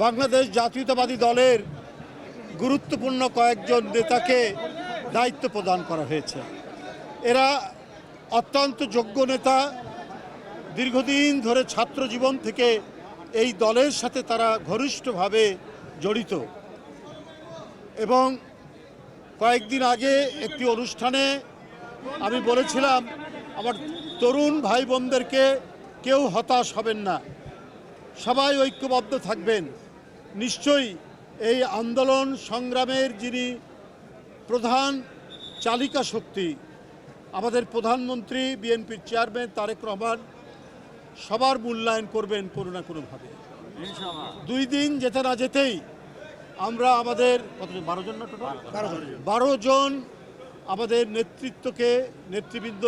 বাংলাদেশ জাতীয়তাবাদী দলের গুরুত্বপূর্ণ কয়েকজন নেতাকে দায়িত্ব প্রদান করা হয়েছে। এরা অত্যন্ত যোগ্য নেতা, দীর্ঘদিন ধরে ছাত্র জীবন থেকে এই দলের সাথে তারা ঘনিষ্ঠভাবে জড়িত। এবং কয়েকদিন আগে একটি অনুষ্ঠানে আমি বলেছিলাম, আমার তরুণ ভাই বোনদেরকে কেউ হতাশ হবেন না, সবাই ঐক্যবদ্ধ থাকবেন। নিশ্চয়ই এই আন্দোলন সংগ্রামের যিনি প্রধান চালিকা শক্তি, আমাদের প্রধানমন্ত্রী বিএনপির চেয়ারম্যান তারেক রহমান সবার মূল্যায়ন করবেন কোনো না কোনোভাবে। 2 দিন যেতে না যেতেই আমরা আমাদের 12 জন আমাদের নেতৃবৃন্দ,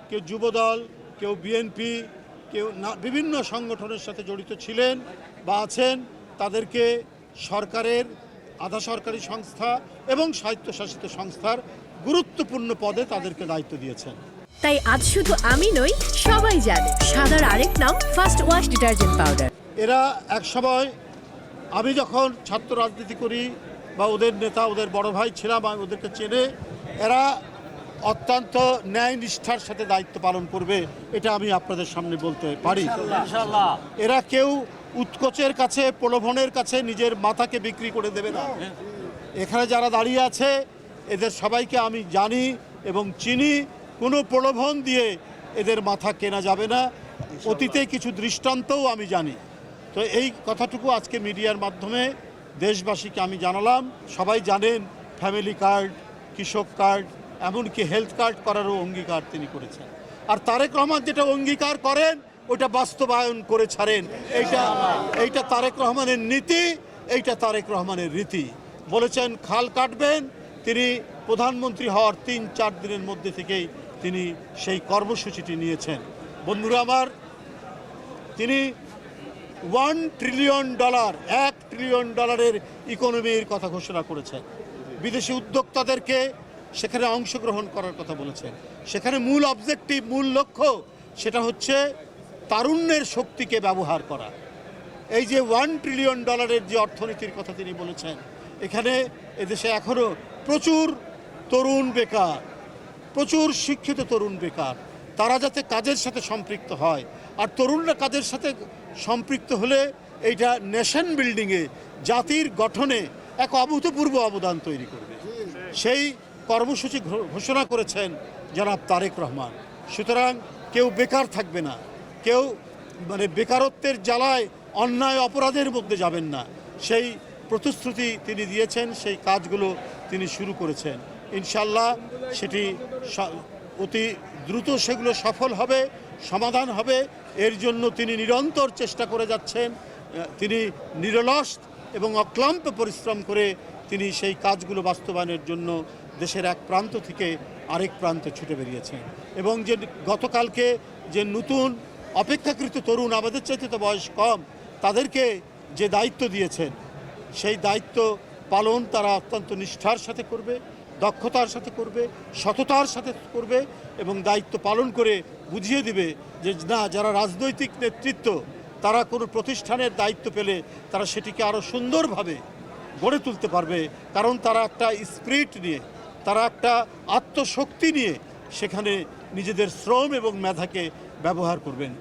কেউ যুবদল, কেউ বিএনপি, কেউ বিভিন্ন সংগঠনের সাথে জড়িত ছিলেন বা আছেন, তাদেরকে সরকারের আধা সরকারি সংস্থা এবং স্বায়ত্তশাসিত সংস্থার গুরুত্বপূর্ণ পদে তাদেরকে দায়িত্ব দিয়েছেন। তাই আজ শুধু আমি নই, সবাই জানে সাদার আরেক নাম ফার্স্ট ওয়াশ ডিটারজেন্ট পাউডার। এরা এক সময়, আমি যখন ছাত্র রাজনীতি করি বা ওদের নেতা, ওদের বড় ভাই ছিলাম, আমি ওদেরকে চেনে, এরা অত্যন্ত ন্যায় নিষ্ঠার সাথে দায়িত্ব পালন করবে, এটা আমি আপনাদের সামনে বলতে পারি। এরা কেউ উৎকোচের কাছে, প্রলোভনের কাছে নিজের মাথাকে বিক্রি করে দেবে না। এখানে যারা দাঁড়িয়ে আছে এদের সবাইকে আমি জানি এবং চিনি, কোনো প্রলোভন দিয়ে এদের মাথা কেনা যাবে না। অতীতে কিছু দৃষ্টান্তও আমি জানি। তো এই কথাটুকু আজকে মিডিয়ার মাধ্যমে দেশবাসীকে আমি জানালাম। সবাই জানেন ফ্যামিলি কার্ড, কৃষক কার্ড, এমনকি হেলথ কার্ড করারও অঙ্গীকার তিনি করেছেন। আর তারেক রহমান যেটা অঙ্গীকার করেন ওটা বাস্তবায়ন করে ছাড়েন। এইটা তারেক রহমানের নীতি, এইটা তারেক রহমানের রীতি। বলেছেন খাল কাটবেন, তিনি প্রধানমন্ত্রী হওয়ার 3-4 দিনের মধ্যে থেকেই তিনি সেই কর্মসূচিটি নিয়েছেন। বন্ধুরা আমার, তিনি $1 ট্রিলিয়ন, $1 ট্রিলিয়ন ইকোনমির কথা ঘোষণা করেছেন। বিদেশি উদ্যোক্তাদেরকে সেখানে অংশগ্রহণ করার কথা বলেছেন। সেখানে মূল অবজেক্টিভ, মূল লক্ষ্য, সেটা হচ্ছে তারুণ্যের শক্তিকে ব্যবহার করা। এই যে $1 ট্রিলিয়ন যে অর্থনীতির কথা তিনি বলেছেন, এখানে এদেশে এখনও প্রচুর তরুণ বেকার, প্রচুর শিক্ষিত তরুণ বেকার। তারা যাতে কাজের সাথে সম্পৃক্ত হয়, আর তরুণরা কাজের সাথে সম্পৃক্ত হলে এইটা নেশন বিল্ডিংয়ে, জাতির গঠনে এক অভূতপূর্ব অবদান তৈরি করবে। সেই কর্মসূচি ঘোষণা করেছেন জনাব তারেক রহমান। সুতরাং কেউ বেকার থাকবে না, কেউ বেকারত্বের জ্বালায় অন্যায় অপরাধের মধ্যে যাবেন না, সেই প্রতিশ্রুতি তিনি দিয়েছেন। সেই কাজগুলো তিনি শুরু করেছেন। ইনশাল্লাহ সেটি অতি দ্রুত সেগুলো সফল হবে, সমাধান হবে। এর জন্য তিনি নিরন্তর চেষ্টা করে যাচ্ছেন। তিনি নিরলস এবং অক্লান্ত পরিশ্রম করে তিনি সেই কাজগুলো বাস্তবায়নের জন্য দেশের এক প্রান্ত থেকে আরেক প্রান্তে ছুটে বেরিয়েছেন। এবং যে গতকালকে যে নতুন অপেক্ষাকৃত তরুণ, আমাদের চাইতে তো বয়স কম, তাদেরকে যে দায়িত্ব দিয়েছেন, সেই দায়িত্ব পালন তারা অত্যন্ত নিষ্ঠার সাথে করবে, দক্ষতার সাথে করবে, সততার সাথে করবে এবং দায়িত্ব পালন করে বুঝিয়ে দিবে যে না, যারা রাজনৈতিক নেতৃত্ব, তারা কোনো প্রতিষ্ঠানের দায়িত্ব পেলে তারা সেটিকে আরও সুন্দরভাবে গড়ে তুলতে পারবে। কারণ তারা একটা স্পিরিট নিয়ে, তারা একটা আত্মশক্তি নিয়ে সেখানে নিজেদের শ্রম এবং মেধাকে ব্যবহার করবেন।